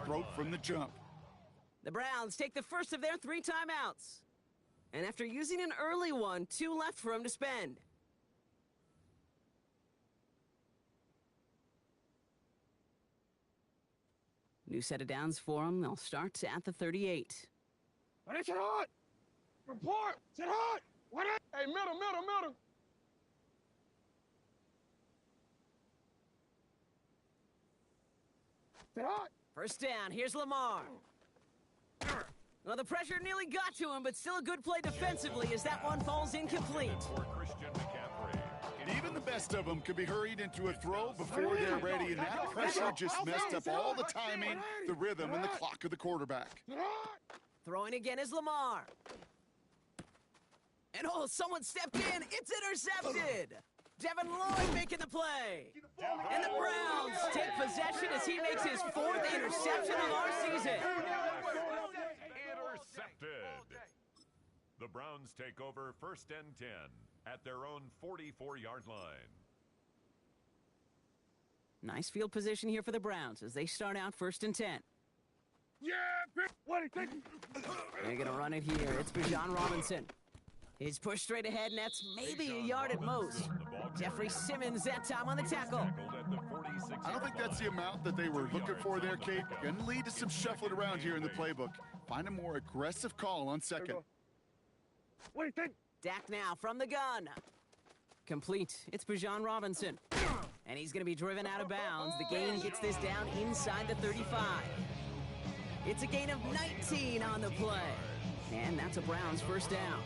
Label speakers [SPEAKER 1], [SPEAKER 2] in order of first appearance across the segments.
[SPEAKER 1] cutthroat from the jump.
[SPEAKER 2] The Browns take the first of their 3 timeouts. And after using an early one, 2 left for him to spend. New set of downs for him. They'll start at the 38.
[SPEAKER 3] What is it hot? Report! Is it hot? What is Hey, middle. Is it hot?
[SPEAKER 2] First down, here's Lamar. Well, the pressure nearly got to him, but still a good play defensively as that one falls incomplete.
[SPEAKER 4] For Christian McCaffrey.
[SPEAKER 1] Even the best of them could be hurried into a throw before they're ready, and that pressure just messed up all the timing, the rhythm, and the clock of the quarterback.
[SPEAKER 2] Throwing again is Lamar. And oh, someone stepped in. It's intercepted. Devin Lloyd making the play. And the Browns take possession as he makes his 4th interception of our season.
[SPEAKER 4] Intercepted. The Browns take over 1st and 10 at their own 44-yard line.
[SPEAKER 2] Nice field position here for the Browns as they start out 1st and 10.
[SPEAKER 3] Yeah, what do you think?
[SPEAKER 2] They're going to run it here. It's Bijan Robinson. He's pushed straight ahead, and that's maybe a yard at most. Jeffrey Simmons that time on the tackle.
[SPEAKER 1] I don't think that's the amount that they were looking for there, Kate. Going to lead to some shuffling around here in the playbook. Find a more aggressive call on second.
[SPEAKER 3] What do you think?
[SPEAKER 2] Dak now from the gun. Complete. It's Bijan Robinson. And he's going to be driven out of bounds. The gain gets this down inside the 35. It's a gain of 19 on the play. And that's a Browns first down.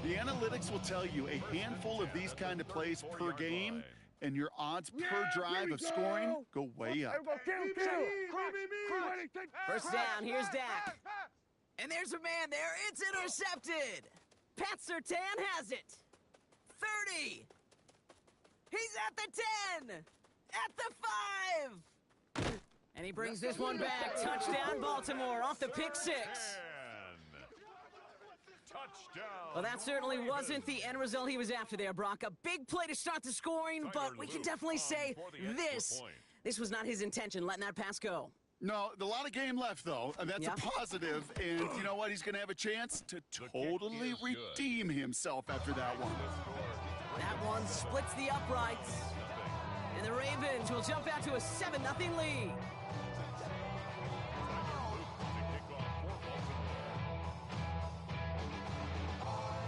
[SPEAKER 1] The analytics will tell you a handful of these kind of plays per game, and your odds per drive of scoring go way up.
[SPEAKER 2] First down, here's Dak. And there's a man there. It's intercepted. Pat Surtain has it. 30. He's at the 10. At the 5. And he brings this one back. Touchdown, Baltimore, off the pick 6.
[SPEAKER 4] Touchdown.
[SPEAKER 2] Well, that certainly wasn't the end result he was after there, Brock. A big play to start the scoring, but we can definitely say this was not his intention, letting that pass go.
[SPEAKER 1] No, a lot of game left, though, and that's a positive. And you know what? He's going to have a chance to totally redeem himself after that one.
[SPEAKER 2] That one splits the uprights. And the Ravens will jump out to a 7-0 lead.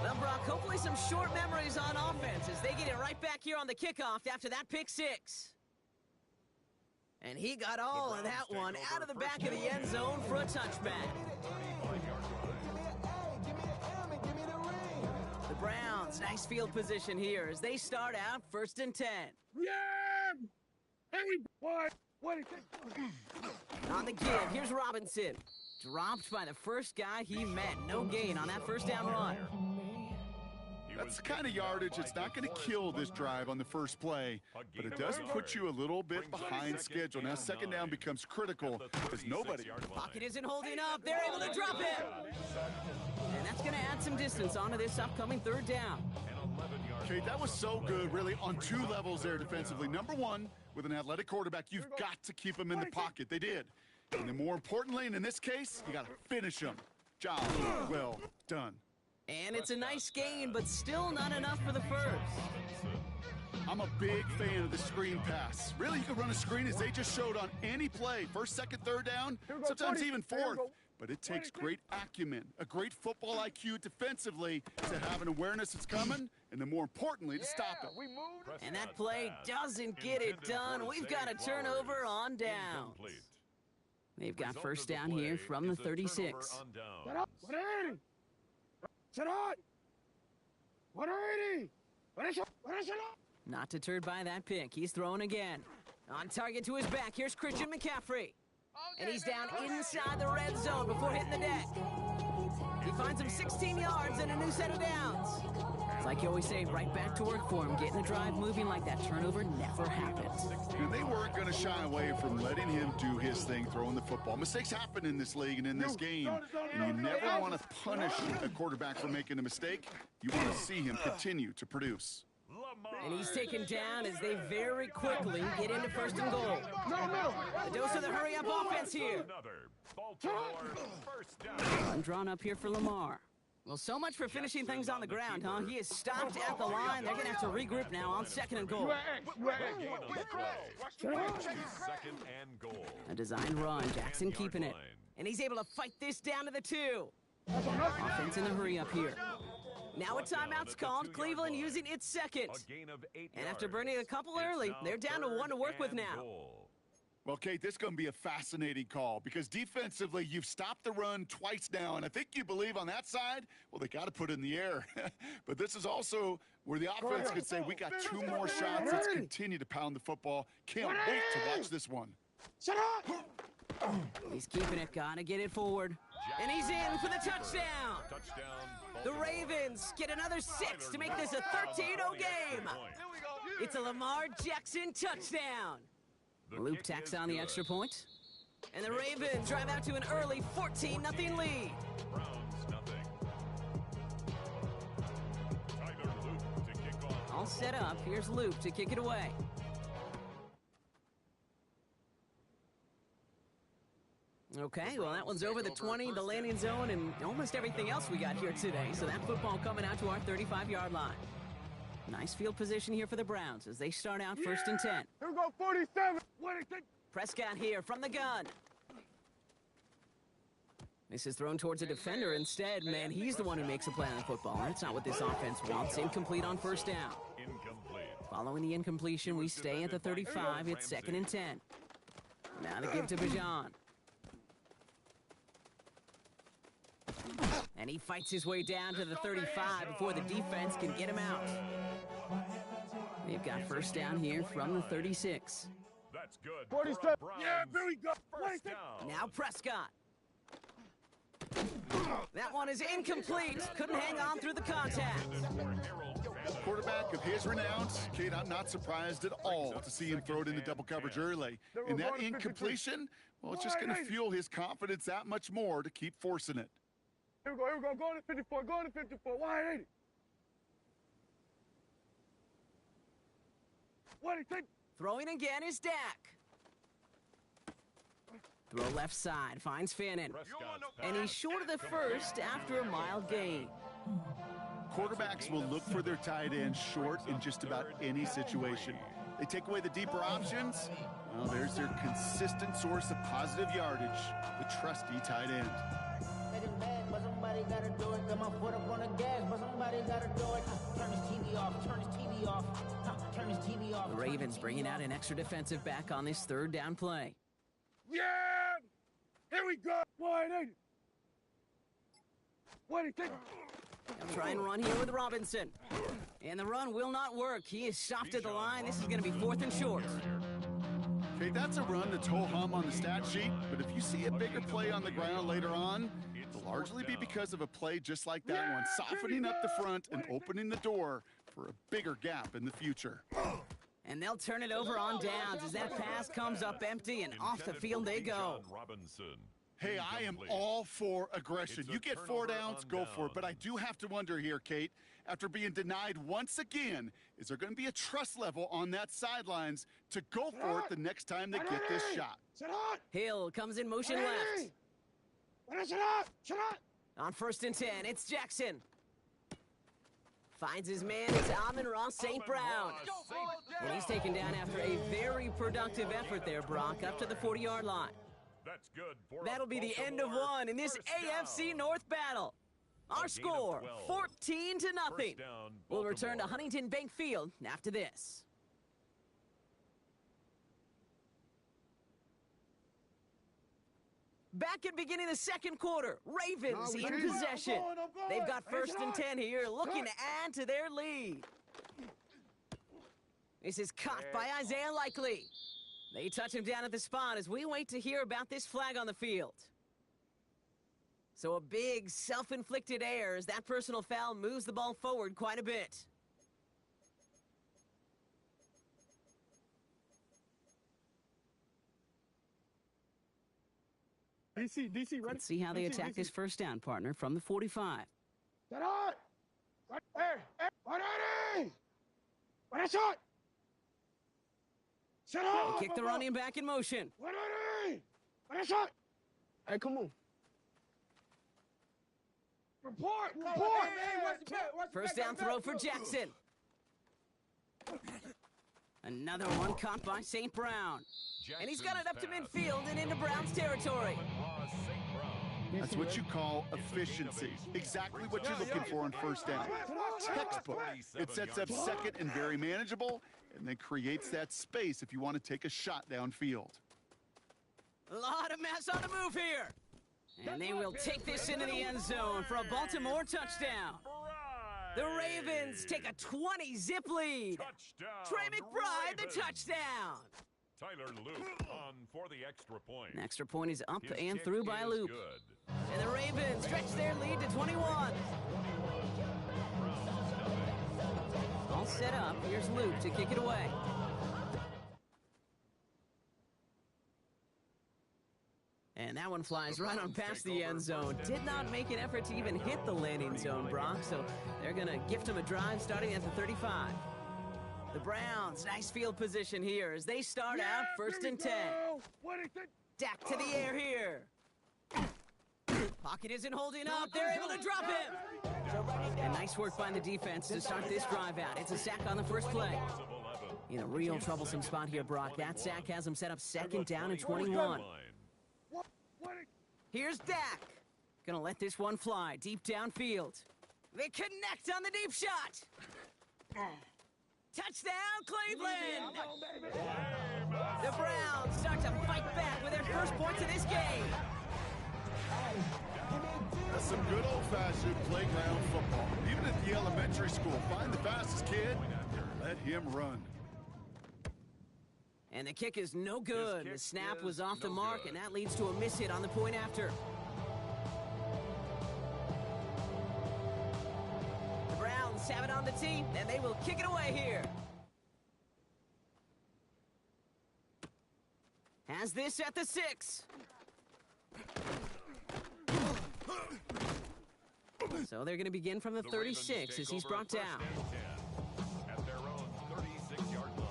[SPEAKER 2] Well, Brock, hopefully some short memories on offense as they get it right back here on the kickoff after that pick 6. And he got all of that one out of the back of the end zone for a touchback. The Browns, nice field position here as they start out 1st and 10.
[SPEAKER 3] Yeah! Hey, what? What do you think?
[SPEAKER 2] On the give, here's Robinson. Dropped by the first guy he met. No gain on that first down run.
[SPEAKER 1] That's the kind of yardage it's not going to kill this drive on the first play, but it does put you a little bit behind schedule. Now second down becomes critical because nobody.
[SPEAKER 2] Pocket isn't holding up. They're able to drop it. And that's going to add some distance onto this upcoming 3rd down.
[SPEAKER 1] Okay, that was so good, really, on 2 levels there defensively. Number one, with an athletic quarterback, you've got to keep him in the pocket. They did. And then more importantly, and in this case, you got to finish him. Job well done.
[SPEAKER 2] And it's a nice gain, but still not enough for the first.
[SPEAKER 1] I'm a big fan of the screen pass. Really, you can run a screen as they just showed on any play. 1st, 2nd, 3rd down, sometimes even 4th. But it takes great acumen, a great football IQ defensively to have an awareness that's coming, and then more importantly, to stop it.
[SPEAKER 2] And that play doesn't get it done. We've got a turnover on downs. They've got first down here from the 36. Not deterred by that pick. He's throwing again. On target to his back. Here's Christian McCaffrey. And he's down inside the red zone before hitting the deck. He finds him 16 yards and a new set of downs. It's like you always say, right back to work for him. Getting the drive moving like that turnover never happens.
[SPEAKER 1] And they weren't going to shy away from letting him do his thing, throwing the football. Mistakes happen in this league and in this game. And you never want to punish a quarterback for making a mistake. You want to see him continue to produce.
[SPEAKER 2] And he's taken down as they very quickly get into first and goal. A dose of the hurry-up offense here.
[SPEAKER 4] Another Baltimore first down.
[SPEAKER 2] Run drawn up here for Lamar. Well, so much for finishing things on the ground, huh? He is stopped at the line. They're going to have to regroup now on second and goal.
[SPEAKER 4] Gain on the play. Second and goal.
[SPEAKER 2] A designed run. Jackson keeping it. And he's able to fight this down to the 2. Offense in the hurry-up here. Now a timeout's called. Cleveland using its second.
[SPEAKER 4] A gain of 8
[SPEAKER 2] And after
[SPEAKER 4] yards.
[SPEAKER 2] burning a couple
[SPEAKER 4] It's
[SPEAKER 2] early,
[SPEAKER 4] now
[SPEAKER 2] they're down to 1 to work with
[SPEAKER 4] third
[SPEAKER 2] now.
[SPEAKER 4] and goal.
[SPEAKER 1] Well, Kate, this is going to be a fascinating call because defensively, you've stopped the run twice now, and I think you believe on that side, well, they got to put it in the air. But this is also where the offense could say, we got 2 more shots. Let's continue to pound the football. Can't wait to watch this one.
[SPEAKER 3] Shut up!
[SPEAKER 2] He's keeping it. Gotta get it forward. And he's in for the touchdown.
[SPEAKER 4] Touchdown.
[SPEAKER 2] The Ravens get another 6 to make this a 13-0 game. It's a Lamar Jackson touchdown. Luke tacks on the extra point. And the Ravens drive out to an early 14-0 lead.
[SPEAKER 4] Browns nothing. Tyler Luke to kick off.
[SPEAKER 2] All set up. Here's Luke to kick it away. Okay, well, that one's over the 20, the landing zone, and almost everything else we got here today. So that football coming out to our 35-yard line. Nice field position here for the Browns as they start out first and 10.
[SPEAKER 3] Here we go, 47. What do you think?
[SPEAKER 2] Prescott here from the gun. This is thrown towards a defender instead. Man, he's the one who makes a play on the football. That's not what this offense wants. Incomplete on first down.
[SPEAKER 4] Incomplete.
[SPEAKER 2] Following the incompletion, we stay at the 35. It's second and 10. Now to give to Bijan. And he fights his way down to the 35 before the defense can get him out. They've got first down here from the 36.
[SPEAKER 4] That's good.
[SPEAKER 3] 47.
[SPEAKER 4] For
[SPEAKER 3] Yeah,
[SPEAKER 4] Browns.
[SPEAKER 3] here we go.
[SPEAKER 4] First down.
[SPEAKER 2] Now Prescott. That one is incomplete. Couldn't hang on through the contact.
[SPEAKER 1] Quarterback of his renounce, Kate, I'm not surprised at all to see him throw it into double coverage early. And that incompletion, well, it's just going to fuel his confidence that much more to keep forcing it.
[SPEAKER 3] Here we go, here we go. Go to 54, go to 54. 180. What do you think?
[SPEAKER 2] Throwing again is Dak. Throw left side, finds Fannin. And he's short of the first after a mild gain.
[SPEAKER 1] Quarterbacks will look for their tight end short in just about any situation. They take away the deeper options. Well, there's their consistent source of positive yardage, the trusty tight end.
[SPEAKER 5] But somebody gotta do it. Got my foot up on the gas, but somebody gotta do it. Turn his TV off, turn his TV off, turn his TV off.
[SPEAKER 2] The Ravens bringing out an extra defensive back on this third down play.
[SPEAKER 3] Yeah! Here we go. 180. What do you think?
[SPEAKER 2] They'll try and run here with Robinson. And the run will not work. He is stopped at the line. This is going to be 4th and short.
[SPEAKER 1] Okay, that's a run that's ho-hum on the stat sheet, but if you see a bigger play on the ground later on, it'll largely be because of a play just like that one, softening up the front and opening the door for a bigger gap in the future.
[SPEAKER 2] And they'll turn it over on downs as that pass comes up empty and off the field they go.
[SPEAKER 4] Robinson.
[SPEAKER 1] Hey, I am all for aggression. You get 4 downs, go for it. But I do have to wonder here, Kate, after being denied once again, is there going to be a trust level on that sidelines to go for it the next time they get this shot?
[SPEAKER 3] Shut up!
[SPEAKER 2] Hill comes in motion left.
[SPEAKER 3] Shut up! Shut up!
[SPEAKER 2] On first and 10, it's Jackson. Finds his man, it's Amon-Ra St. Brown. And he's taken down after a very productive effort there, Brock, up to the 40-yard line.
[SPEAKER 4] That's good. For
[SPEAKER 2] That'll be the end of one in this AFC North battle. Our score, 14-0. We'll return to Huntington Bank Field after this. Back at beginning of the second quarter, Ravens in possession. They've got first and 10 here, looking to add to their lead. This is caught by Isaiah Likely. They touch him down at the spot as we wait to hear about this flag on the field. So a big self-inflicted error as that personal foul moves the ball forward quite a bit.
[SPEAKER 3] DC, ready?
[SPEAKER 2] Let's see how they attack this first down, partner, from the 45.
[SPEAKER 3] Shut up! Hey, 180! What a shot! Set hard!
[SPEAKER 2] They kick the running back in motion.
[SPEAKER 3] What a shot! Hey, come on. Report!
[SPEAKER 2] First down throw for Jackson. Another one caught by St. Brown. And he's got it up to midfield and into Brown's territory.
[SPEAKER 1] That's what you call efficiency. Exactly what you're looking for on first down. Textbook. It sets up second and very manageable, and then creates that space if you want to take a shot downfield.
[SPEAKER 2] A lot of mess on the move here. And they will take this into the end zone for a Baltimore touchdown. The Ravens take a 20-zip lead. Trey McBride, the touchdown.
[SPEAKER 4] Tyler Loop on for the extra point.
[SPEAKER 2] An extra point is up
[SPEAKER 4] His
[SPEAKER 2] and
[SPEAKER 4] kick
[SPEAKER 2] through by
[SPEAKER 4] is
[SPEAKER 2] Loop.
[SPEAKER 4] good.
[SPEAKER 2] And the Ravens stretch their lead to 21. All set up. Here's Loop to kick it away. And that one flies right on past the end zone. Did not make an effort to even hit the landing zone, Brock, so they're going to gift him a drive starting at the 35. The Browns, nice field position here as they start out first and 10. Dak to the air here. Pocket isn't holding up. They're able to drop him. And nice work by the defense to start this drive out. It's a sack on the first play. In a real troublesome spot here, Brock. That sack has him set up second down and 21. Here's Dak. Gonna let this one fly deep downfield. They connect on the deep shot. Touchdown, Cleveland! The Browns start to fight back with their first points of this game.
[SPEAKER 1] That's some good old-fashioned playground football. Even at the elementary school, find the fastest kid, let him run.
[SPEAKER 2] And the kick is no good. The snap was off the mark, and that leads to a miss hit on the point after. The Browns have it on the tee, and they will kick it away here. Has this at the 6. So they're going to begin from the 36 as he's brought down.
[SPEAKER 4] At their own 36-yard line.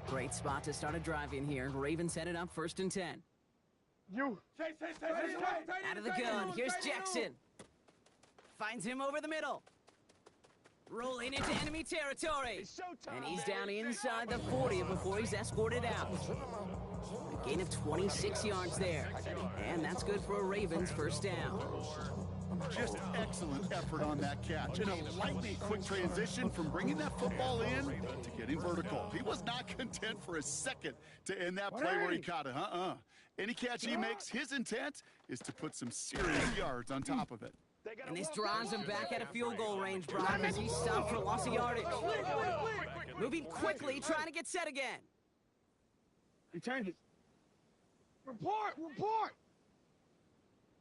[SPEAKER 2] Great spot to start a drive in here. Ravens set it up first and 10. Out of the gun, here's Jackson. Finds him over the middle. Rolling into enemy territory. And he's down inside the 40 before he's escorted out. A gain of 26 yards there. And that's good for a Ravens first down.
[SPEAKER 1] Just excellent effort on that catch. And a lightning quick transition from bringing that football in to getting vertical. He was not content for a second to end that play where he caught it. Any catch he makes, his intent is to put some serious yards on top of it.
[SPEAKER 2] And this drives him back at a field goal range, Brock, as he stopped for loss of yardage. Moving quickly, trying to get set again.
[SPEAKER 3] He changed it. Report!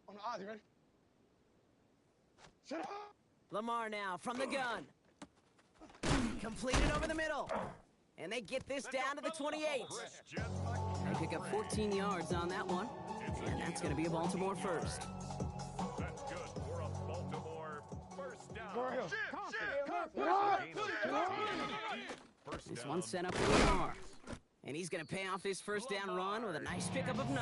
[SPEAKER 3] On the odds, you ready? Shut up!
[SPEAKER 2] Lamar now from the gun. Completed over the middle. And they get this down to the 28. They pick up 14 yards on that one. And that's going to be a Baltimore first.
[SPEAKER 4] That's good for a Baltimore first down.
[SPEAKER 2] This one set up for Lamar. And he's going to pay off this first down run with a nice pickup of 9.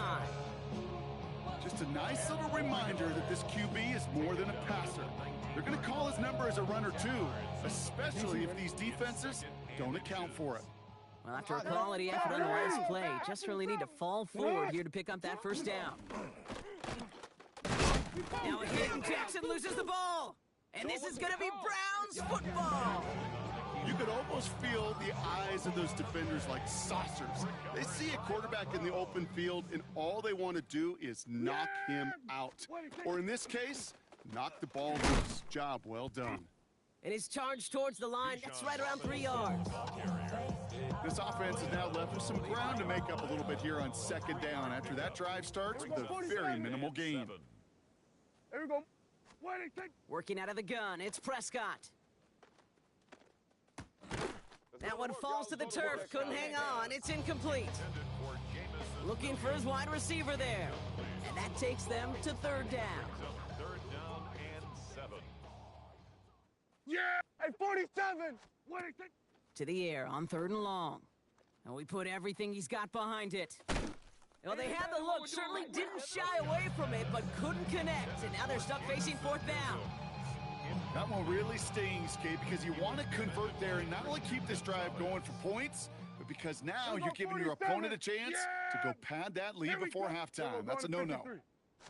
[SPEAKER 1] Just a nice little reminder that this QB is more than a passer. They're going to call his number as a runner too, especially if these defenses don't account for it.
[SPEAKER 2] Well, after a quality effort on the last play, just really need to fall forward here to pick up that first down. Now a hit and Jackson loses the ball. And this is going to be Browns football.
[SPEAKER 1] You could almost feel the eyes of those defenders like saucers. They see a quarterback in the open field, and all they want to do is knock him out. Or in this case, knock the ball loose. Job well done.
[SPEAKER 2] And his charge towards the line, that's right around 3 yards.
[SPEAKER 1] This offense is now left with some ground to make up a little bit here on second down after that drive starts with a very minimal gain.
[SPEAKER 3] There we go.
[SPEAKER 2] Working out of the gun, it's Prescott. That one falls to the turf. Couldn't hang on. It's incomplete. Looking for his wide receiver there. And that takes them to third down.
[SPEAKER 4] Third down and 7.
[SPEAKER 3] Yeah! Hey, 47! What is it?
[SPEAKER 2] To the air on third and long. And we put everything he's got behind it. Well, they had the look, certainly didn't shy away from it, but couldn't connect. And now they're stuck facing fourth down.
[SPEAKER 1] That one really stings, Kate, because you want to convert there and not only keep this drive going for points, but because now you're giving your opponent a chance to go pad that lead before halftime. That's a no-no.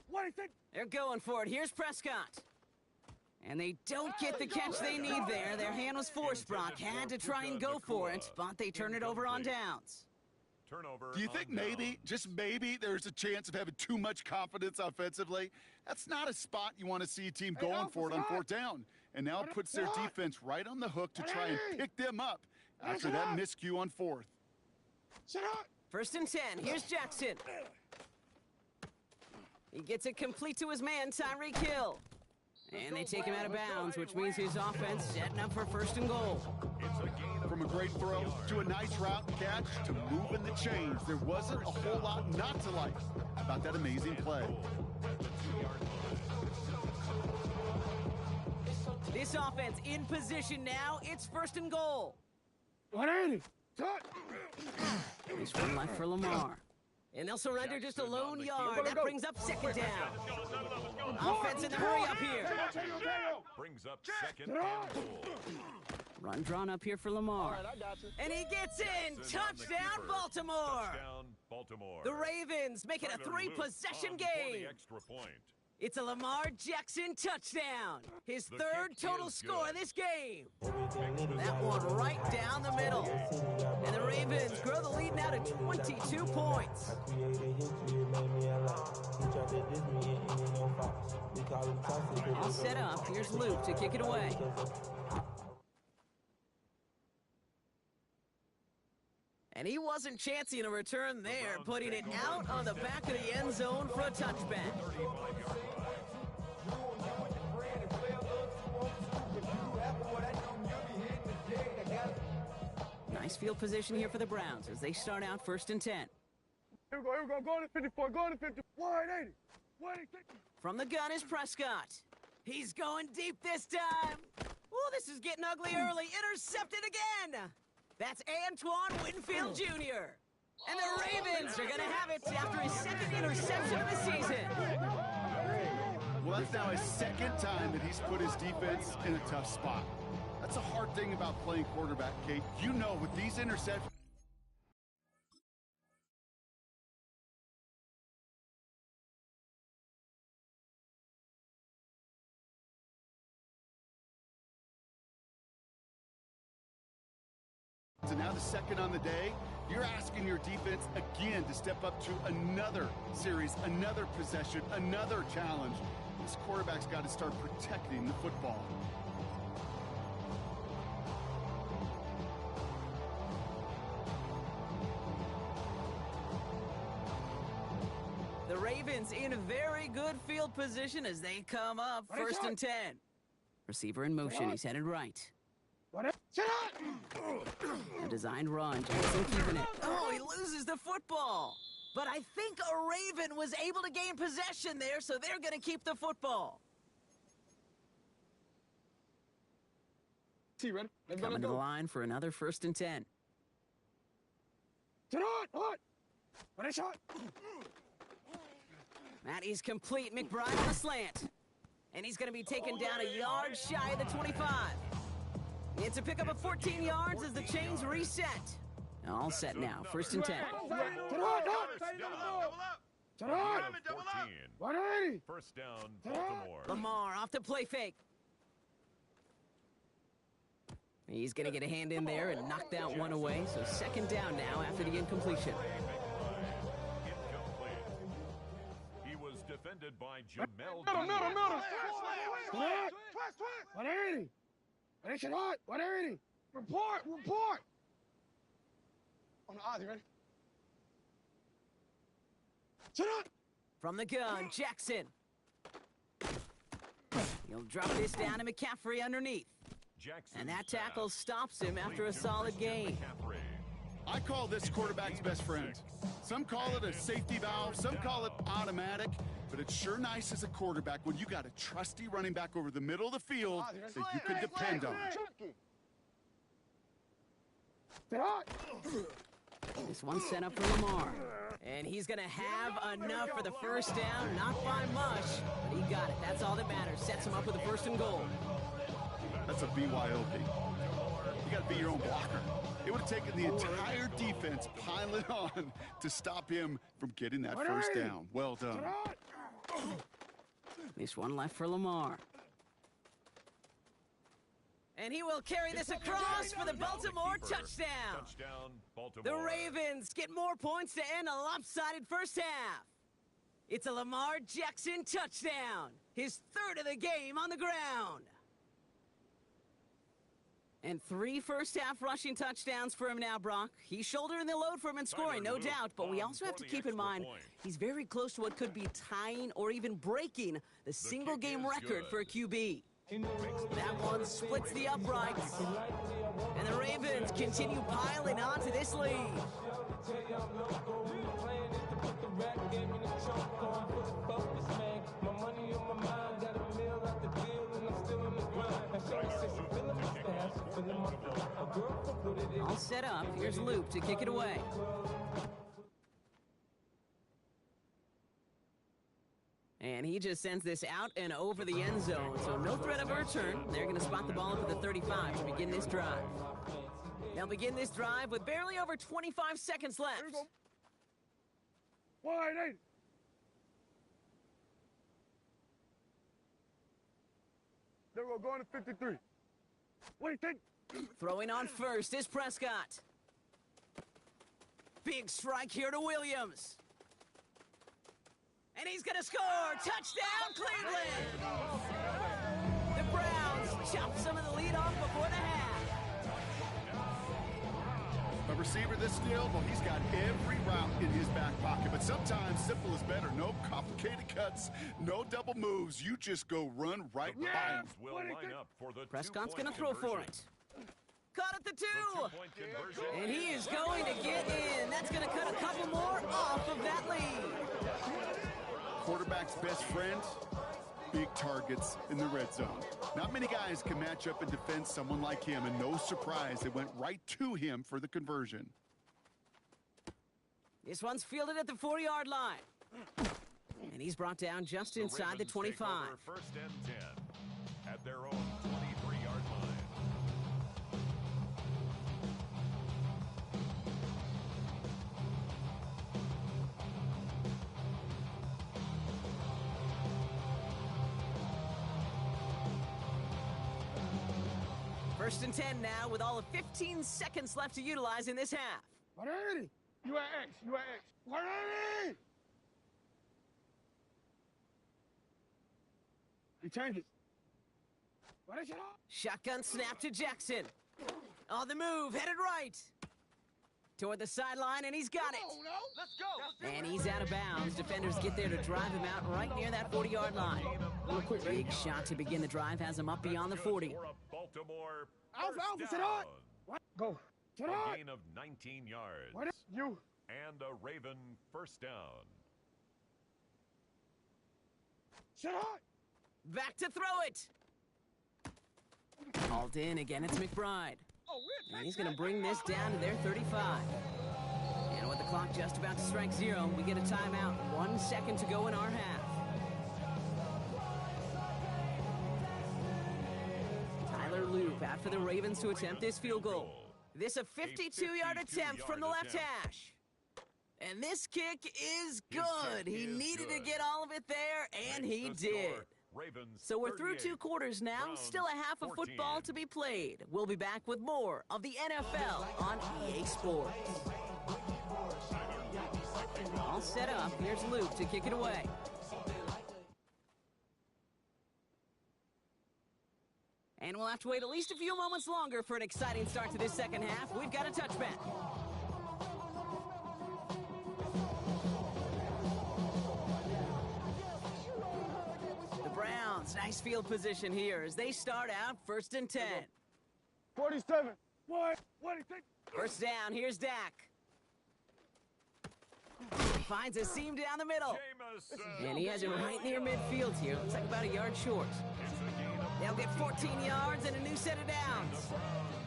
[SPEAKER 3] What is it?
[SPEAKER 2] They're going for it. Here's Prescott. And they don't get the catch they need there. Their hand was forced, Brock. Had to try and go for it, but they turn it over on downs.
[SPEAKER 4] Turnover.
[SPEAKER 1] Do you think maybe, just maybe, there's a chance of having too much confidence offensively? That's not a spot you want to see a team going for it on fourth down. And now it puts their defense right on the hook to try and pick them up after that miscue on fourth.
[SPEAKER 3] Shut up!
[SPEAKER 2] First and 10. Here's Jackson. He gets it complete to his man, Tyreek Hill. And they take him out of bounds, which means his offense setting up for first and goal.
[SPEAKER 1] From a great throw to a nice route and catch to moving the chains, there wasn't a whole lot not to like about that amazing play.
[SPEAKER 2] This offense in position now. It's first and goal.
[SPEAKER 3] 180! Touch!
[SPEAKER 2] This one left for Lamar. And they'll surrender just a lone yard. That brings up second down. Offense in the hurry up here.
[SPEAKER 4] Brings up second and goal.
[SPEAKER 2] Run drawn up here for Lamar.
[SPEAKER 3] All right, I got you.
[SPEAKER 2] And he gets in. Touchdown, Baltimore.
[SPEAKER 4] Touchdown, Baltimore.
[SPEAKER 2] The Ravens make it a three-possession game.
[SPEAKER 4] Extra point.
[SPEAKER 2] It's a Lamar Jackson touchdown. His third total score in this game. That one right down the middle. And the Ravens grow the lead now to 22 points. All set up. Here's Luke to kick it away. And he wasn't chancing a return there, putting it out on the back of the end zone for a touchback. Nice field position here for the Browns as they start out first and 10.
[SPEAKER 3] Here we go. Go to 54, go to 50. 180. 180.
[SPEAKER 2] From the gun is Prescott. He's going deep this time. Oh, this is getting ugly early. Intercepted again. That's Antoine Winfield Jr. And the Ravens are going to have it after his second interception of the season.
[SPEAKER 1] Well, that's now his second time that he's put his defense in a tough spot. That's a hard thing about playing quarterback, Kate. You know, with these interceptions, so now the second on the day, you're asking your defense again to step up to another series, another possession, another challenge. This quarterback's got to start protecting the football.
[SPEAKER 2] The Ravens in very good field position as they come up first and 10. Receiver in motion. He's headed right. A designed run. Jackson keeping it. Oh, he loses the football. But I think a Raven was able to gain possession there, so they're going to keep the football.
[SPEAKER 3] Ready?
[SPEAKER 2] Coming to the line for another first and 10.
[SPEAKER 3] Hot. What a shot.
[SPEAKER 2] Matty's complete. McBride on the slant. And he's going to be taken down a yard shy of the 25. It's a pickup of 14 yards as the chains reset. All set now. First and 10.
[SPEAKER 3] Shut up! 180!
[SPEAKER 4] First down, Baltimore.
[SPEAKER 2] Lamar off the play fake. He's going to get a hand in there and knock that one away. So second down now after the incompletion.
[SPEAKER 4] Incomplete. He was defended by Jamel.
[SPEAKER 3] Middle. 180! What is it hot? 180! Report! On the odds, you ready? Shut up!
[SPEAKER 2] From the gun, Jackson. He'll drop this down to McCaffrey underneath. And that tackle stops him after a solid gain.
[SPEAKER 1] I call this quarterback's best friend. Some call it a safety valve, some call it automatic, but it's sure nice as a quarterback when you got a trusty running back over the middle of the field that you can depend on.
[SPEAKER 2] This one set up for Lamar. And he's going to have enough for the first down. Not by much, but he got it. That's all that matters. Sets him up with a 1st and goal.
[SPEAKER 1] That's a BYOB. You got to be your own blocker. It would have taken the entire defense piling on to stop him from getting that first down. Well done.
[SPEAKER 2] This one left for Lamar. And he will carry this across for the Baltimore touchdown. The Ravens get more points to end a lopsided first half. It's a Lamar Jackson touchdown. His 3rd of the game on the ground. And 3 first-half rushing touchdowns for him now, Brock. He's shouldering the load for him in scoring, no doubt, but we also have to keep in mind he's very close to what could be tying or even breaking the single-game record for a QB. That one splits the uprights. And the Ravens continue piling on to this lead. All set up. Here's Luke to kick it away. And he just sends this out and over the end zone. So no threat of a return. They're going to spot the ball up at the 35 to begin this drive. They'll begin this drive with barely over 25 seconds left.
[SPEAKER 3] Here we go. Wide 8. There we go, going to 53. Wait, take.
[SPEAKER 2] Throwing on first is Prescott. Big strike here to Williams. And he's going to score! Touchdown, Cleveland! The Browns chop some of the lead off before the half.
[SPEAKER 1] A receiver this skilled, well, he's got every route in his back pocket, but sometimes simple is better. No complicated cuts, no double moves. You just go run right by him.
[SPEAKER 2] Prescott's going to throw for it. Caught at the 2. And he is going to get in. That's going to cut a couple more off of that lead.
[SPEAKER 1] Quarterback's best friend, big targets in the red zone. Not many guys can match up and defend someone like him, and no surprise, it went right to him for the conversion.
[SPEAKER 2] This one's fielded at the 40-yard line. And he's brought down just inside the 25.
[SPEAKER 4] First and 10 at their own 23-yard line.
[SPEAKER 2] First and 10 now with all of 15 seconds left to utilize in this half.
[SPEAKER 3] 180. You at X. You at X. 180. He changed it.
[SPEAKER 2] Shotgun snap to Jackson. On the move, headed right. Toward the sideline, and he's got it.
[SPEAKER 3] Let's go.
[SPEAKER 2] And he's out of bounds. Defenders get there to drive him out right near that 40-yard line. Big shot to begin the drive has him up beyond the 40.
[SPEAKER 4] Baltimore
[SPEAKER 3] Alpha, sit on. What? Go. Sit on.
[SPEAKER 4] A gain of 19 yards.
[SPEAKER 3] What is you?
[SPEAKER 4] And a Raven first down.
[SPEAKER 3] Sit on.
[SPEAKER 2] Back to throw it. Hauled in again, it's McBride. And he's going to bring this down to their 35. And with the clock just about to strike 0, we get a timeout. 1 second to go in our half. Tyler Loop out for the Ravens to attempt this field goal. This a 52-yard attempt from the left hash. And this kick is good. He needed to get all of it there, and he did. So we're through 2 quarters now, still a half of football to be played. We'll be back with more of the NFL on EA Sports. All set up, here's Luke to kick it away. And we'll have to wait at least a few moments longer for an exciting start to this second half. We've got a touchback. Nice field position here as they start out 1st and 10.
[SPEAKER 3] 47. What do you think?
[SPEAKER 2] First down, here's Dak. Finds a seam down the middle.
[SPEAKER 4] Jameson.
[SPEAKER 2] And he has it right near midfield here. Looks like about a yard short. They'll get 14 yards and a new set of downs.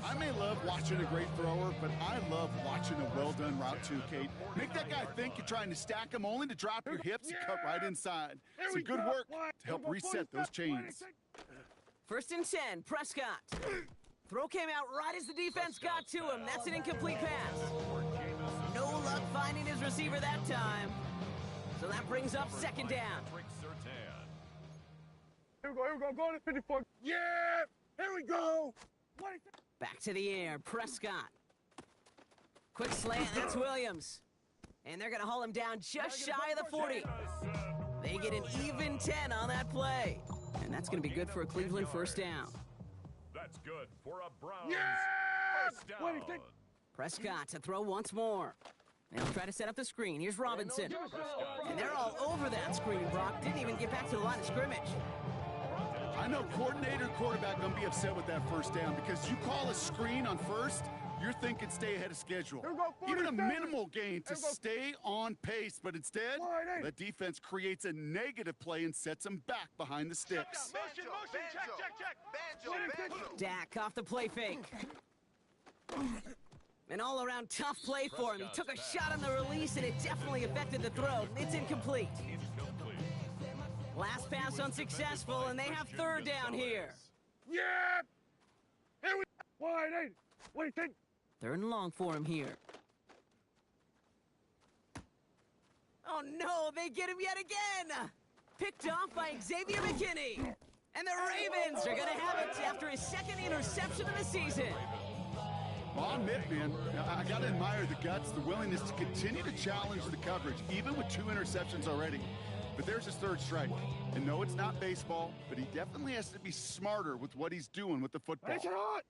[SPEAKER 1] I may love watching a great thrower, but I love watching a well-done route too, Kate. Make that guy think you're trying to stack him only to drop your hips and cut right inside. Some good work to help reset those chains.
[SPEAKER 2] First and 10, Prescott. Throw came out right as the defense got to him. That's an incomplete pass. No luck finding his receiver that time. So that brings up second down.
[SPEAKER 3] Here we go, go to 54. Yeah! Here we go! What do you think?
[SPEAKER 2] Back to the air, Prescott. Quick slant, that's Williams. And they're gonna haul him down just shy of the 40. They get an even 10 on that play. And that's gonna be good for a Cleveland first down.
[SPEAKER 4] That's good for a Browns
[SPEAKER 3] Yeah!
[SPEAKER 4] first down.
[SPEAKER 3] What do you think?
[SPEAKER 2] Prescott to throw once more. They'll try to set up the screen. Here's Robinson. And they're all over that screen, Brock. Didn't even get back to the line of scrimmage.
[SPEAKER 1] I know coordinator and quarterback gonna be upset with that first down because you call a screen on first, you're thinking stay ahead of schedule.
[SPEAKER 3] Here we go,
[SPEAKER 1] Even a
[SPEAKER 3] 47.
[SPEAKER 1] minimal gain to
[SPEAKER 3] Here we go.
[SPEAKER 1] stay on pace, but instead,
[SPEAKER 3] 48.
[SPEAKER 1] the defense creates a negative play and sets them back behind the sticks.
[SPEAKER 3] Motion, check.
[SPEAKER 2] Dak off the play fake. An all-around tough play for him. He took a shot on the release, and it definitely affected the throw. It's incomplete. Last pass unsuccessful, and they have third down here.
[SPEAKER 3] Yeah! Here we go. 180. What do you think?
[SPEAKER 2] Third and long for him here. Oh no, they get him yet again! Picked off by Xavier McKinney. And the Ravens are gonna have it after his second interception of the season.
[SPEAKER 1] Well, I'll admit, man, I gotta admire the guts, the willingness to continue to challenge the coverage, even with 2 interceptions already. But there's his third strike. And no, it's not baseball, but he definitely has to be smarter with what he's doing with the football.
[SPEAKER 3] Hey, sit on!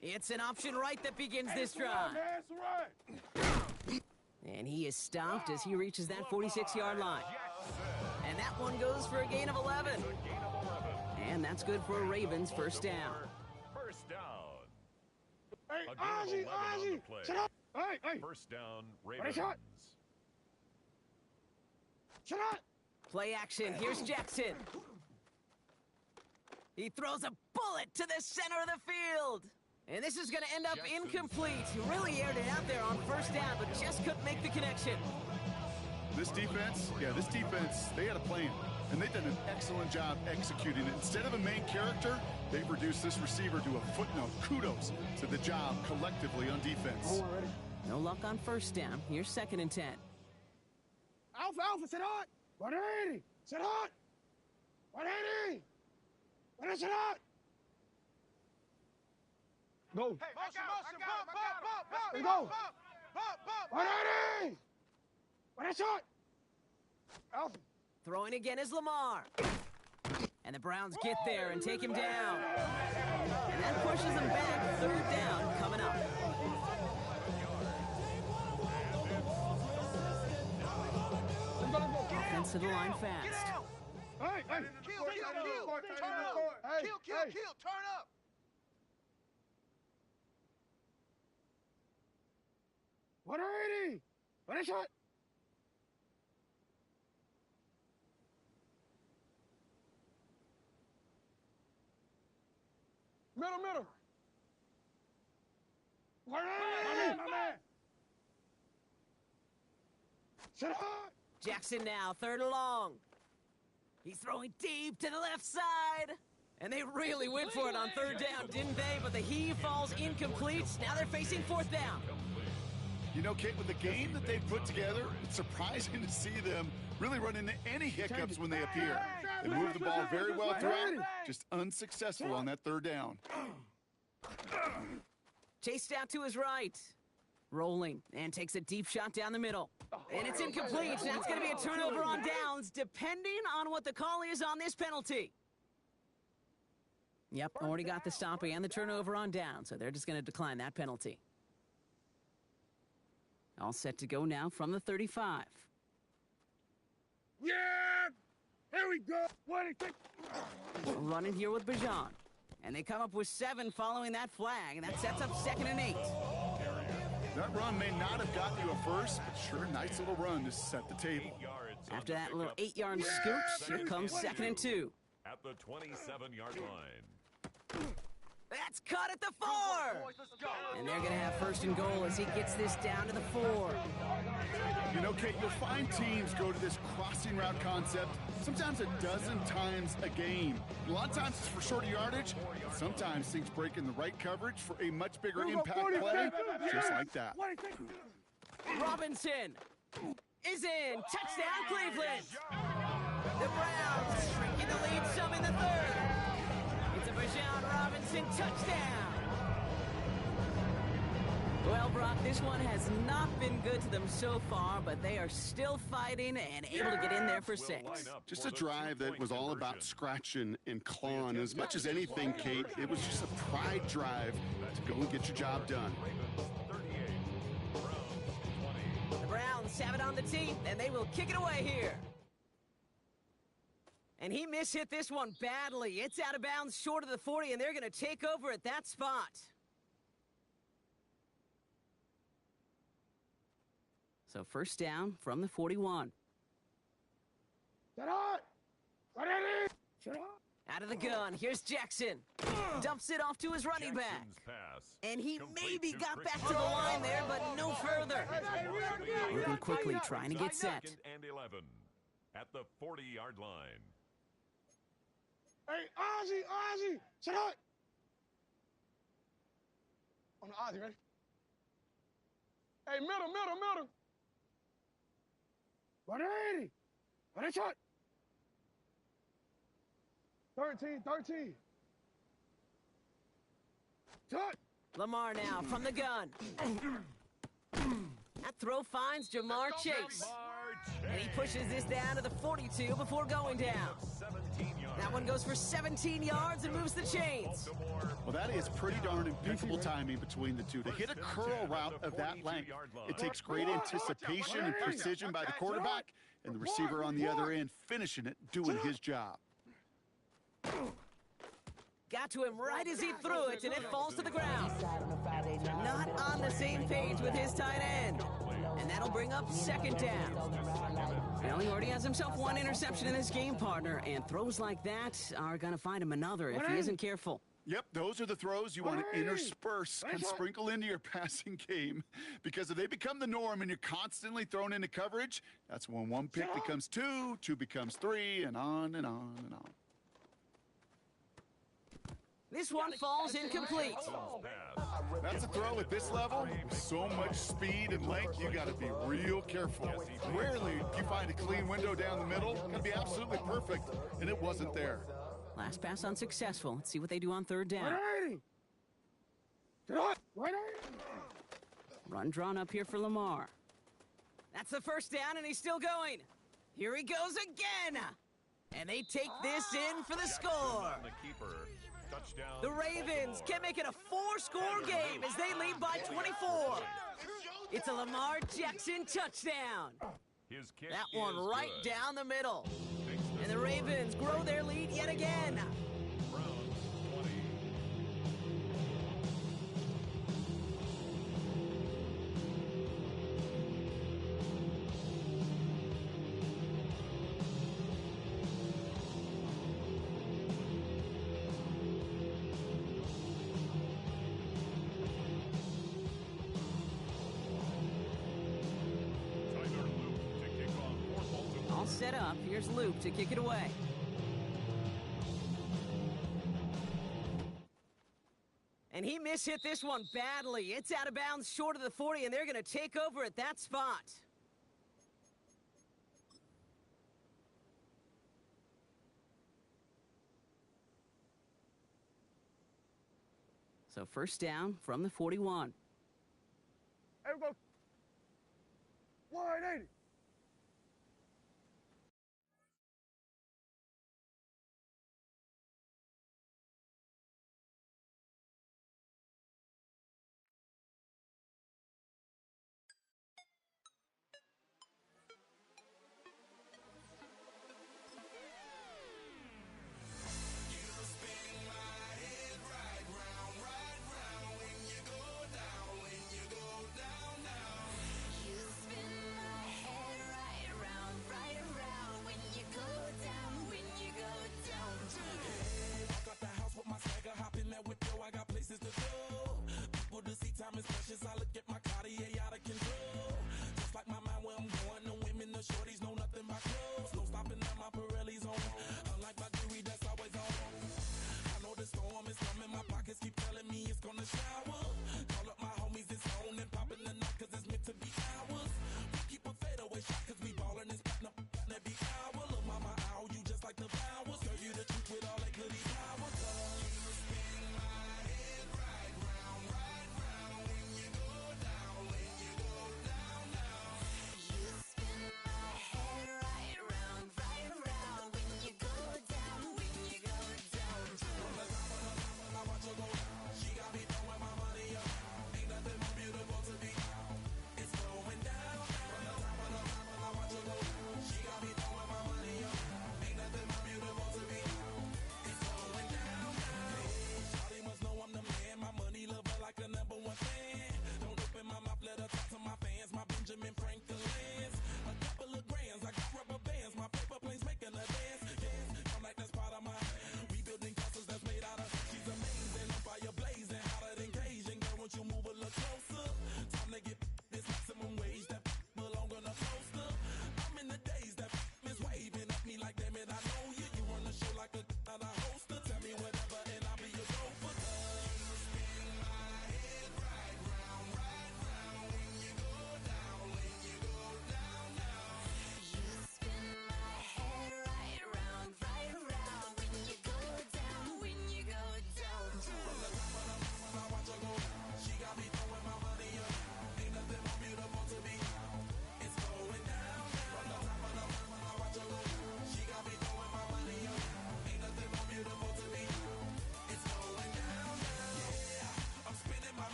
[SPEAKER 2] It's an option right that begins this
[SPEAKER 3] Right,
[SPEAKER 2] drive.
[SPEAKER 3] man, it's right.
[SPEAKER 2] And he is stopped as he reaches that 46-yard line. And that one goes for a gain of 11. And that's good for a Ravens first down.
[SPEAKER 4] First down.
[SPEAKER 3] Hey,
[SPEAKER 4] A gain of 11 on the
[SPEAKER 3] Ozzy,
[SPEAKER 4] play.
[SPEAKER 3] sit up. Hey.
[SPEAKER 4] First down,
[SPEAKER 3] Ready,
[SPEAKER 4] Ravens.
[SPEAKER 3] shot. Sit up.
[SPEAKER 2] Play action. Here's Jackson. He throws a bullet to the center of the field. And this is going to end up incomplete. He really aired it out there on first down, but just couldn't make the connection.
[SPEAKER 1] This defense, they had a plan. And they've done an excellent job executing it. Instead of a main character, they've reduced this receiver to a footnote. Kudos to the job collectively on defense.
[SPEAKER 2] No luck on first down. Here's second and 10.
[SPEAKER 3] Alpha, sit hot. 180. Sit hot. 180. What is it hot? Go.
[SPEAKER 6] Hey, motion,
[SPEAKER 3] Let's go. 180. What is it? Alpha.
[SPEAKER 2] Throwing again is Lamar. And the Browns get there and take him down. And that pushes them back. Third down coming up. Offense to the line fast.
[SPEAKER 3] Hey.
[SPEAKER 6] Kill, turn up.
[SPEAKER 3] Hey,
[SPEAKER 6] Kill, turn up.
[SPEAKER 3] What already? What is it? Middle. What already? My man. Sit up.
[SPEAKER 2] Jackson now, third and long. He's throwing deep to the left side. And they really went for it on third down, didn't they? But the heave falls incomplete. Now they're facing fourth down.
[SPEAKER 1] You know, Kate, with the game that they've put together, it's surprising to see them really run into any hiccups when they appear. They move the ball very well throughout, just unsuccessful on that third down.
[SPEAKER 2] Chased out to his right. Rolling and takes a deep shot down the middle. And it's incomplete. That's going to be a turnover on downs, depending on what the call is on this penalty. Yep, already got the stop and the turnover on down, so they're just going to decline that penalty. All set to go now from the 35.
[SPEAKER 3] Yeah. Here we go. What do you think?
[SPEAKER 2] Running here with Bijan. And they come up with 7 following that flag, and that sets up 2nd and 8.
[SPEAKER 1] That run may not have got you a first, but sure, nice little run to set the table.
[SPEAKER 2] After that little 8-yard scoop, here comes 2nd and 2.
[SPEAKER 4] At the 27-yard line.
[SPEAKER 2] That's caught at the 4! And they're going to have 1st and goal as he gets this down to the 4.
[SPEAKER 1] You know, Kate, you'll find teams go to this crossing route concept sometimes a dozen times a game. A lot of times it's for shorter yardage, but sometimes things break in the right coverage for a much bigger impact play, just like that.
[SPEAKER 2] Robinson is in. Touchdown, Cleveland. The Browns shrinking the lead some in the 3rd. It's a Bijan Robinson touchdown. Well, Brock, this one has not been good to them so far, but they are still fighting and able to get in there for 6.
[SPEAKER 1] Just a drive that was all about scratching and clawing. As much as anything, Kate, it was just a pride drive to go and get your job done.
[SPEAKER 2] The Browns have it on the tee, and they will kick it away here. And he mishit this one badly. It's out of bounds short of the 40, and they're going to take over at that spot. So 1st down from the 41. Out of the gun, here's Jackson. Dumps it off to his running back. And he maybe got back to the line there, but no further. Moving quickly, trying to get set.
[SPEAKER 4] 2nd and 11 at the 40-yard line.
[SPEAKER 3] Hey, Ozzy, sit up. On the Ozzy, ready? Hey, middle. 180. What a shot. 13. Shot.
[SPEAKER 2] Lamar now from the gun. That throw finds Jamar Chase. And he pushes this down to the 42 before going down. That one goes for 17 yards and moves the chains.
[SPEAKER 1] Well, that is pretty darn impeccable timing between the two. To hit a curl route of that length, it takes great anticipation and precision by the quarterback, and the receiver on the other end finishing it, doing his job.
[SPEAKER 2] Got to him right as he threw it, and it falls to the ground. Not on the same page with his tight end. And that'll bring up 2nd down. Well, he already has himself 1 interception in this game, partner, and throws like that are going to find him another if he isn't careful.
[SPEAKER 1] Yep, those are the throws you want to intersperse and sprinkle into your passing game, because if they become the norm and you're constantly thrown into coverage, that's when 1 pick becomes 2, 2 becomes 3, and on and on and on.
[SPEAKER 2] This one falls incomplete.
[SPEAKER 1] That's a throw at this level. With so much speed and length, you got to be real careful. Rarely do you find a clean window down the middle. It's going to be absolutely perfect, and it wasn't there.
[SPEAKER 2] Last pass unsuccessful. Let's see what they do on 3rd down.
[SPEAKER 3] 180.
[SPEAKER 2] Run drawn up here for Lamar. That's the 1st down, and he's still going. Here he goes again. And they take this in for the score. The Ravens can make it a 4-score game as they lead by 24. It's a Lamar Jackson touchdown. That one right down the middle. And the Ravens grow their lead yet again. All set up. Here's Luke to kick it away. And he mishit this one badly. It's out of bounds short of the 40, and they're going to take over at that spot. So 1st down from the 41.
[SPEAKER 3] Hey, we go. 180.